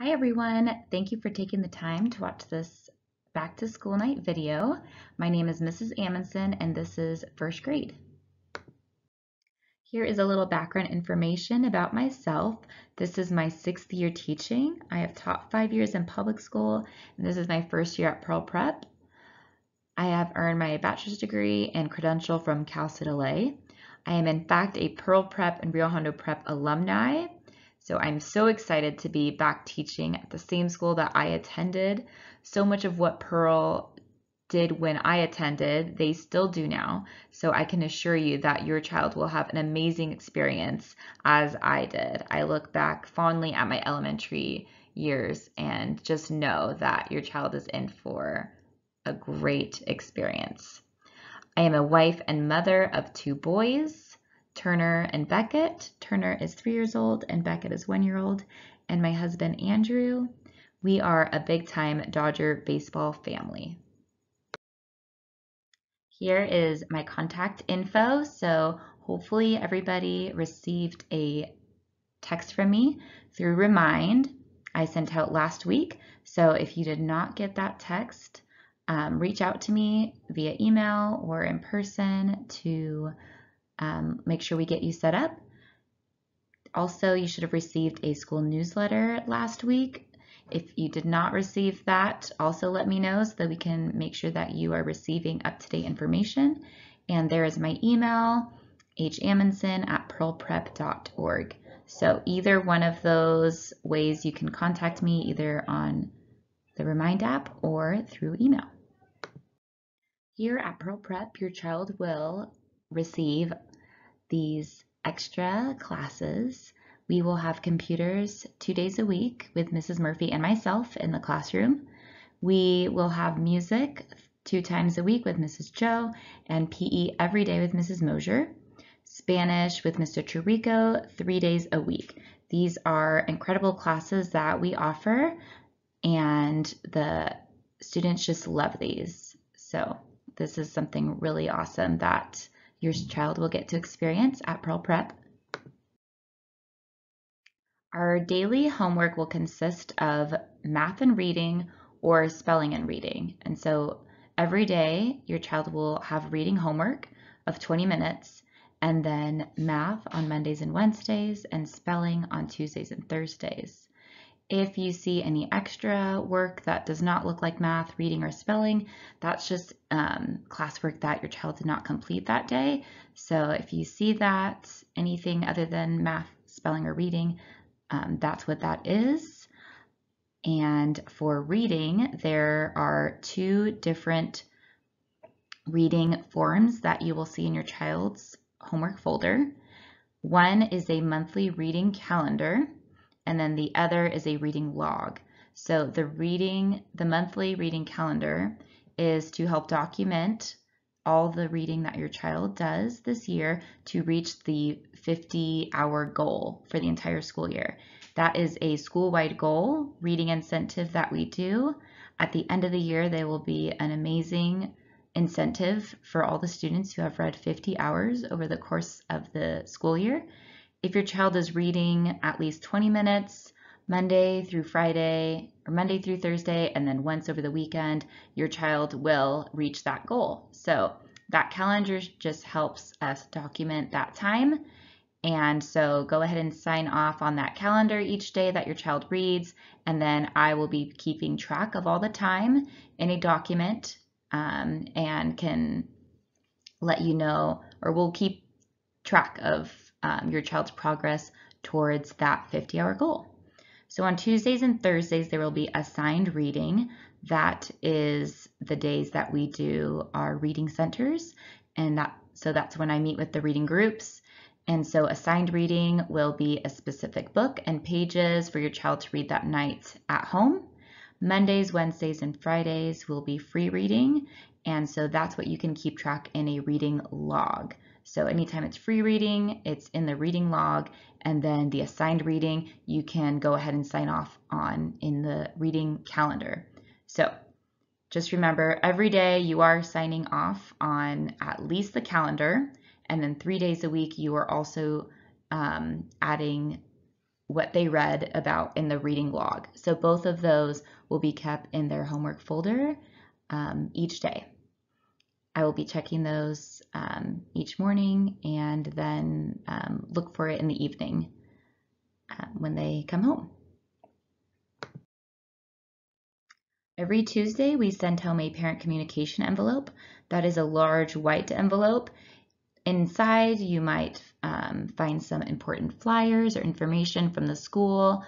Hi everyone, thank you for taking the time to watch this back to school night video. My name is Mrs. Amundson and this is first grade. Here is a little background information about myself. This is my 6th year teaching. I have taught 5 years in public school and this is my first year at Pearl Prep. I have earned my bachelor's degree and credential from Cal City LA. I am in fact a Pearl Prep and Rio Hondo Prep alumni. So I'm so excited to be back teaching at the same school that I attended. So much of what Pearl did when I attended, they still do now. So I can assure you that your child will have an amazing experience as I did. I look back fondly at my elementary years and just know that your child is in for a great experience. I am a wife and mother of 2 boys, Turner and Beckett. Turner is 3 years old and Beckett is 1 year old. And my husband, Andrew. We are a big time Dodger baseball family. Here is my contact info. So hopefully everybody received a text from me through Remind. I sent out last week. So if you did not get that text, reach out to me via email or in person to make sure we get you set up. Also, you should have received a school newsletter last week. If you did not receive that, also let me know so that we can make sure that you are receiving up-to-date information. And there is my email, hamundson@pearlprep.org. So either one of those ways you can contact me, either on the Remind app or through email. Here at Pearl Prep, your child will receive these extra classes. We will have computers 2 days a week with Mrs. Murphy and myself in the classroom. We will have music 2 times a week with Mrs. Joe and PE every day with Mrs. Mosier. Spanish with Mr. Chirico 3 days a week. These are incredible classes that we offer and the students just love these. So this is something really awesome that your child will get to experience at Pearl Prep. Our daily homework will consist of math and reading or spelling and reading. And so every day your child will have reading homework of 20 minutes and then math on Mondays and Wednesdays and spelling on Tuesdays and Thursdays. If you see any extra work that does not look like math, reading, or spelling, that's just classwork that your child did not complete that day. So if you see that, anything other than math, spelling, or reading, that's what that is. And for reading, there are 2 different reading forms that you will see in your child's homework folder. One is a monthly reading calendar, and then the other is a reading log. So the monthly reading calendar is to help document all the reading that your child does this year to reach the 50-hour goal for the entire school year. That is a school-wide goal reading incentive that we do. At the end of the year, there will be an amazing incentive for all the students who have read 50 hours over the course of the school year. If your child is reading at least 20 minutes Monday through Friday or Monday through Thursday and then once over the weekend, your child will reach that goal. So that calendar just helps us document that time. And so go ahead and sign off on that calendar each day that your child reads, and then I will be keeping track of all the time in a document and can let you know, or we'll keep track of your child's progress towards that 50-hour goal. So on Tuesdays and Thursdays, there will be assigned reading. That is the days that we do our reading centers. And so that's when I meet with the reading groups. And so assigned reading will be a specific book and pages for your child to read that night at home. Mondays, Wednesdays, and Fridays will be free reading. And so that's what you can keep track in a reading log. So anytime it's free reading, it's in the reading log, and then the assigned reading, you can go ahead and sign off on in the reading calendar. So just remember, every day you are signing off on at least the calendar, and then 3 days a week you are also adding what they read about in the reading log. So both of those will be kept in their homework folder each day. I will be checking those each morning and then look for it in the evening when they come home. Every Tuesday, we send home a parent communication envelope. That is a large white envelope. Inside, you might find some important flyers or information from the school,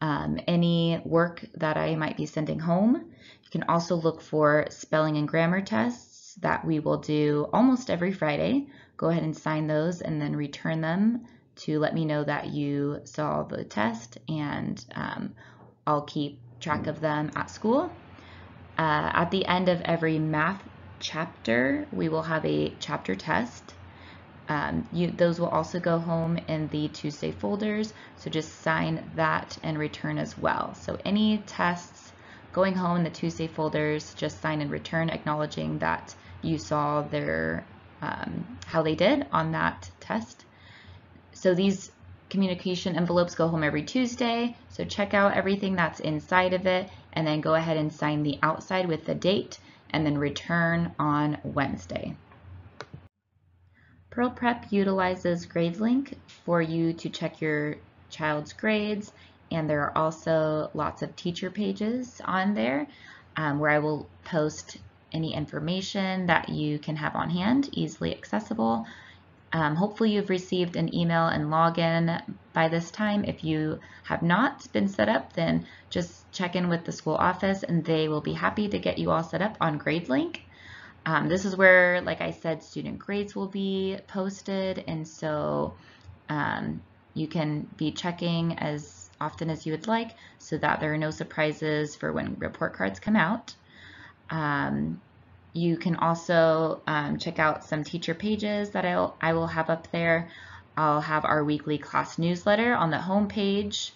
any work that I might be sending home. You can also look for spelling and grammar tests that we will do almost every Friday. Go ahead and sign those and then return them to let me know that you saw the test, and I'll keep track of them at school. At the end of every math chapter, we will have a chapter test. Those will also go home in the Tuesday folders, so just sign that and return as well. So any tests going home in the Tuesday folders, just sign and return, acknowledging that you saw their how they did on that test. So these communication envelopes go home every Tuesday, so check out everything that's inside of it, and then go ahead and sign the outside with the date, and then return on Wednesday. Pearl Prep utilizes GradeLink for you to check your child's grades, and there are also lots of teacher pages on there where I will post any information that you can have on hand, easily accessible. Hopefully you've received an email and login by this time. If you have not been set up, then just check in with the school office and they will be happy to get you all set up on GradeLink. This is where, like I said, student grades will be posted, and so you can be checking as often as you would like so that there are no surprises for when report cards come out. You can also check out some teacher pages that I will have up there. I'll have our weekly class newsletter on the home page,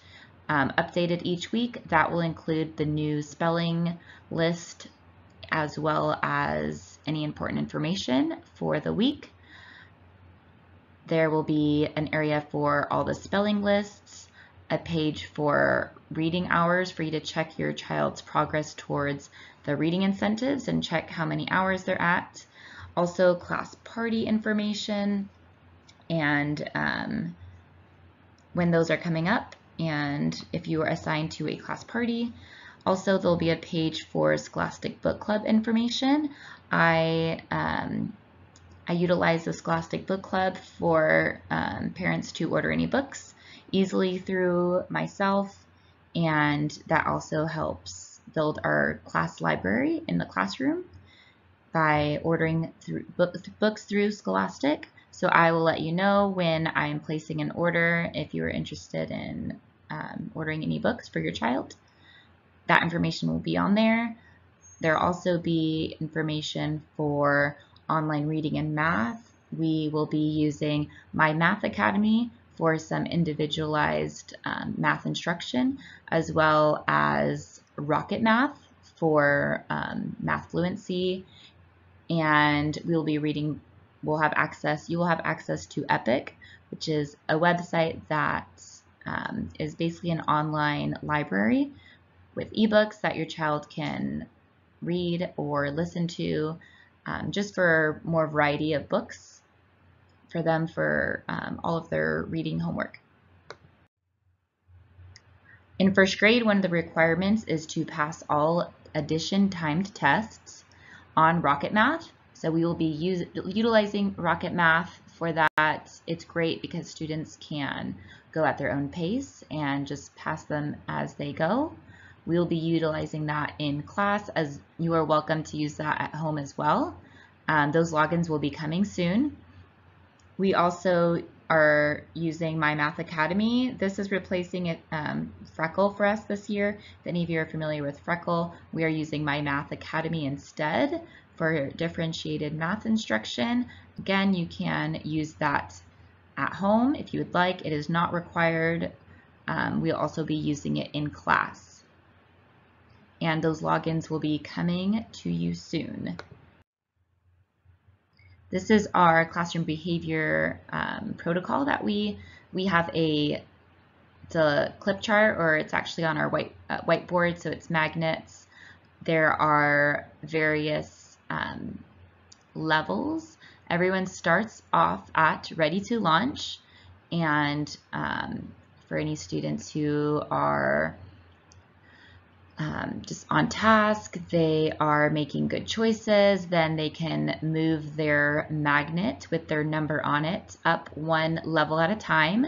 updated each week. That will include the new spelling list as well as any important information for the week. There will be an area for all the spelling lists, a page for reading hours for you to check your child's progress towards the reading incentives and check how many hours they're at. Also class party information and when those are coming up and if you are assigned to a class party. Also, there'll be a page for Scholastic Book Club information. I utilize the Scholastic Book Club for parents to order any books easily through myself, and that also helps build our class library in the classroom by ordering books through Scholastic. So I will let you know when I'm placing an order if you are interested in ordering any books for your child. That information will be on there. There'll also be information for online reading and math. We will be using My Math Academy for some individualized math instruction, as well as Rocket Math for math fluency. And you will have access to Epic, which is a website that is basically an online library with ebooks that your child can read or listen to, just for more variety of books for them for all of their reading homework. In first grade, one of the requirements is to pass all addition timed tests on Rocket Math. So we will be utilizing Rocket Math for that. It's great because students can go at their own pace and just pass them as they go. We'll be utilizing that in class, as you are welcome to use that at home as well. Those logins will be coming soon. We also are using My Math Academy. This is replacing Freckle for us this year. If any of you are familiar with Freckle, we are using My Math Academy instead for differentiated math instruction. Again, you can use that at home if you would like. It is not required. We'll also be using it in class. And those logins will be coming to you soon. This is our classroom behavior protocol that we have a it's a clip chart, or it's actually on our whiteboard, so it's magnets. There are various levels. Everyone starts off at ready to launch, and for any students who are just on task, they are making good choices, then they can move their magnet with their number on it up one level at a time.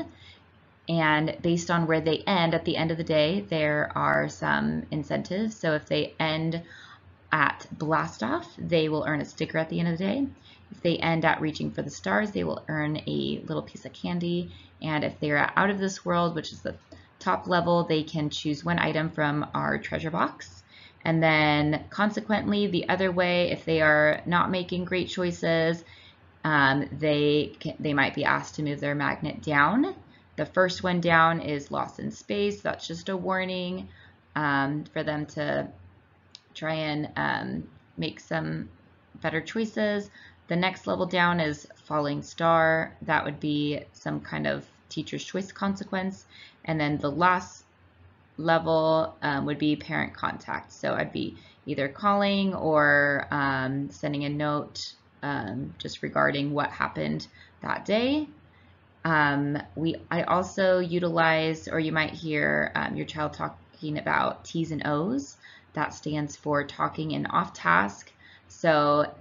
And based on where they end at the end of the day, there are some incentives. So if they end at blast off, they will earn a sticker at the end of the day. If they end at reaching for the stars, they will earn a little piece of candy. And if they're at out of this world, which is the top level, they can choose one item from our treasure box. And then consequently, the other way, if they are not making great choices, they might be asked to move their magnet down. The first one down is lost in space. That's just a warning for them to try and make some better choices. The next level down is falling star. That would be some kind of teacher's choice consequence. And then the last level would be parent contact. So I'd be either calling or sending a note just regarding what happened that day. I also utilize, or you might hear your child talking about T's and O's. That stands for talking and off task. So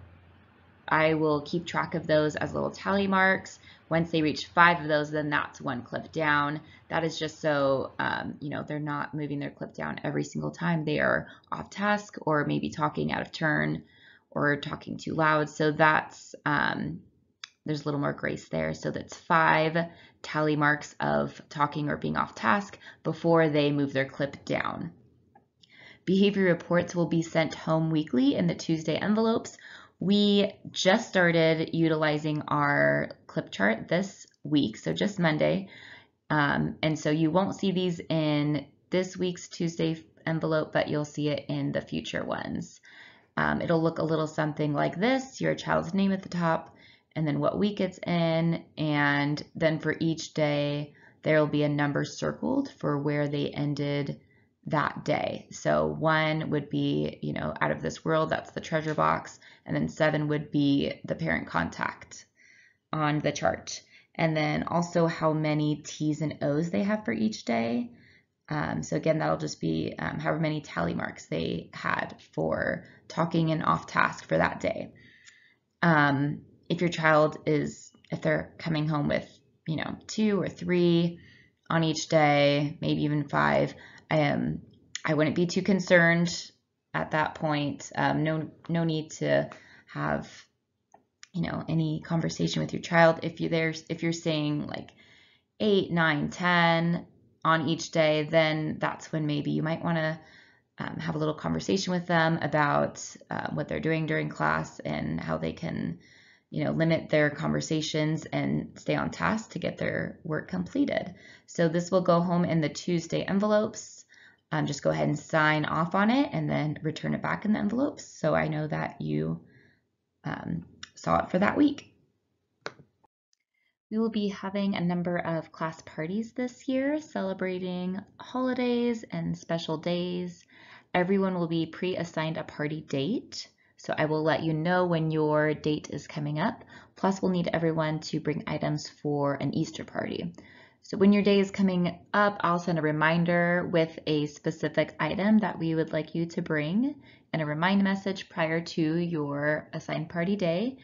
I will keep track of those as little tally marks. Once they reach 5 of those, then that's one clip down. That is just so, they're not moving their clip down every single time they are off task, or maybe talking out of turn or talking too loud. So that's, there's a little more grace there. So that's 5 tally marks of talking or being off task before they move their clip down. Behavior reports will be sent home weekly in the Tuesday envelopes. We just started utilizing our clip chart this week, so just Monday. And so you won't see these in this week's Tuesday envelope, but you'll see it in the future ones. It'll look a little something like this: your child's name at the top, and then what week it's in, and then for each day there will be a number circled for where they ended that day. So 1 would be, out of this world, that's the treasure box, and then 7 would be the parent contact on the chart. And then also how many T's and O's they have for each day. So again, that'll just be however many tally marks they had for talking and off task for that day. If your child if they're coming home with, 2 or 3 on each day, maybe even 5, I wouldn't be too concerned at that point. No need to have, any conversation with your child. If you're saying like 8, 9, 10 on each day, then that's when maybe you might want to have a little conversation with them about what they're doing during class and how they can, limit their conversations and stay on task to get their work completed. So this will go home in the Tuesday envelopes. Just go ahead and sign off on it and then return it back in the envelopes, so I know that you saw it for that week. We will be having a number of class parties this year, celebrating holidays and special days. Everyone will be pre-assigned a party date, so I will let you know when your date is coming up. Plus, we'll need everyone to bring items for an Easter party. So when your day is coming up, I'll send a reminder with a specific item that we would like you to bring and a remind message prior to your assigned party day.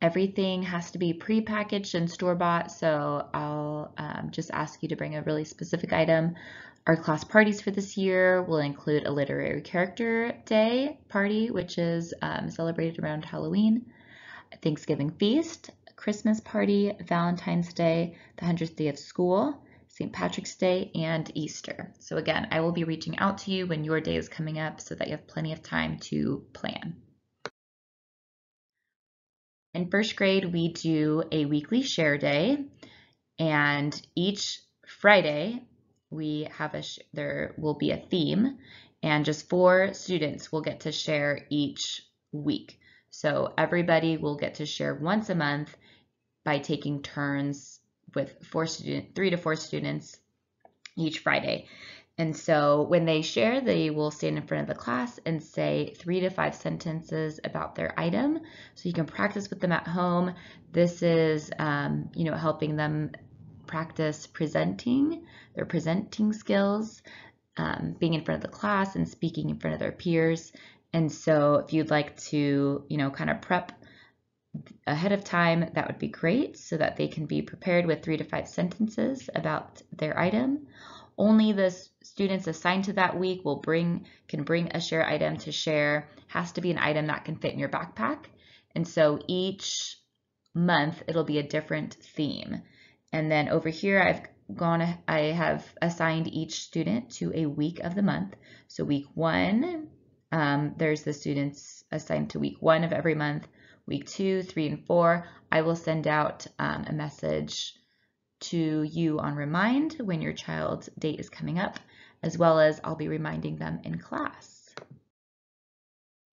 Everything has to be pre-packaged and store-bought, so I'll just ask you to bring a really specific item. Our class parties for this year will include a literary character day party, which is celebrated around Halloween, a Thanksgiving feast, Christmas party, Valentine's Day, the 100th day of school, St. Patrick's Day, and Easter. So again, I will be reaching out to you when your day is coming up so that you have plenty of time to plan. In first grade, we do a weekly share day, and each Friday there will be a theme, and just 4 students will get to share each week. So everybody will get to share once a month by taking turns with 3 to 4 students each Friday. And so when they share, they will stand in front of the class and say 3 to 5 sentences about their item. So you can practice with them at home. This is, helping them practice presenting, their presenting skills, being in front of the class and speaking in front of their peers. And so if you'd like to, kind of prep ahead of time, that would be great so that they can be prepared with 3 to 5 sentences about their item. Only the students assigned to that week can bring a share item to share. Has to be an item that can fit in your backpack. And so each month it'll be a different theme. And then over here I have assigned each student to a week of the month. So week 1, there's the students assigned to week 1 of every month. Week 2, 3, and 4, I will send out a message to you on Remind when your child's date is coming up, as well as I'll be reminding them in class.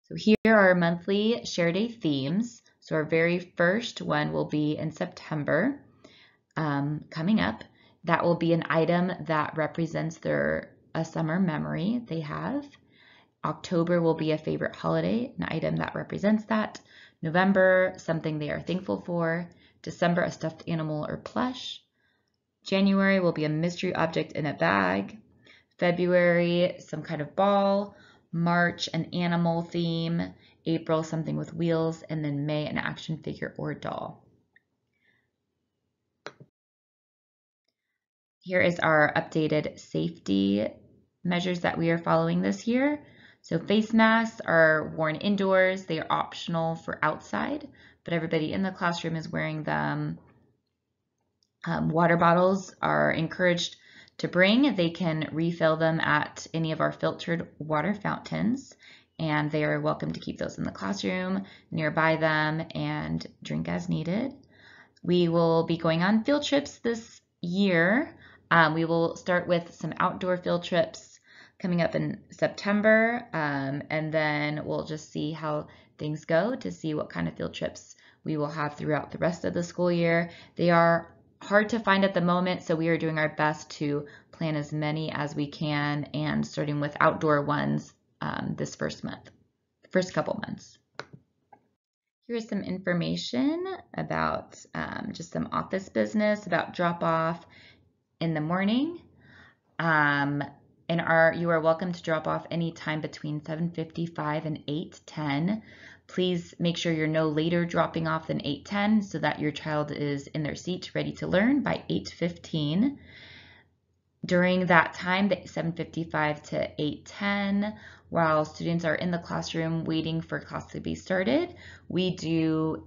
So here are our monthly Share Day themes. So our very first one will be in September coming up. That will be an item that represents a summer memory they have. October will be a favorite holiday, an item that represents that. November, something they are thankful for. December, a stuffed animal or plush. January will be a mystery object in a bag. February, some kind of ball. March, an animal theme. April, something with wheels. And then May, an action figure or doll. Here is our updated safety measures that we are following this year. So face masks are worn indoors. They are optional for outside, but everybody in the classroom is wearing them. Water bottles are encouraged to bring. They can refill them at any of our filtered water fountains, and they are welcome to keep those in the classroom nearby them and drink as needed. We will be going on field trips this year. We will start with some outdoor field trips coming up in September, and then we'll just see how things go to see what kind of field trips we will have throughout the rest of the school year. They are hard to find at the moment, so we are doing our best to plan as many as we can, and starting with outdoor ones this first couple months. Here's some information about just some office business about drop-off in the morning. You are welcome to drop off anytime between 7:55 and 8:10. Please make sure you're no later dropping off than 8:10 so that your child is in their seat ready to learn by 8:15. During that time, the 7:55 to 8:10, while students are in the classroom waiting for class to be started, we do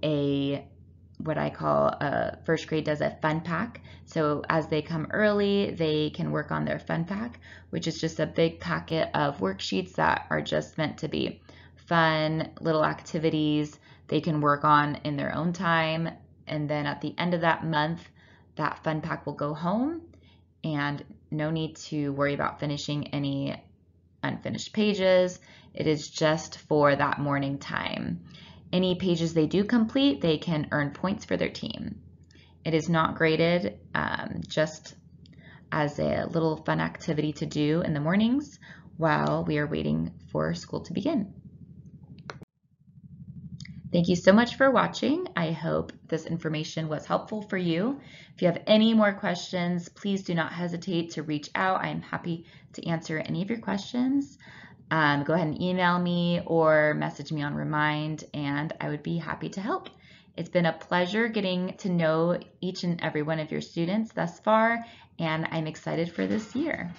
what I call first grade does a fun pack. So as they come early, they can work on their fun pack, which is just a big packet of worksheets that are just meant to be fun little activities they can work on in their own time. And then at the end of that month, that fun pack will go home, and no need to worry about finishing any unfinished pages. It is just for that morning time. Any pages they do complete, they can earn points for their team. It is not graded, just as a little fun activity to do in the mornings while we are waiting for school to begin. Thank you so much for watching. I hope this information was helpful for you. If you have any more questions, please do not hesitate to reach out. I am happy to answer any of your questions. Go ahead and email me or message me on Remind, and I would be happy to help. It's been a pleasure getting to know each and every one of your students thus far, and I'm excited for this year.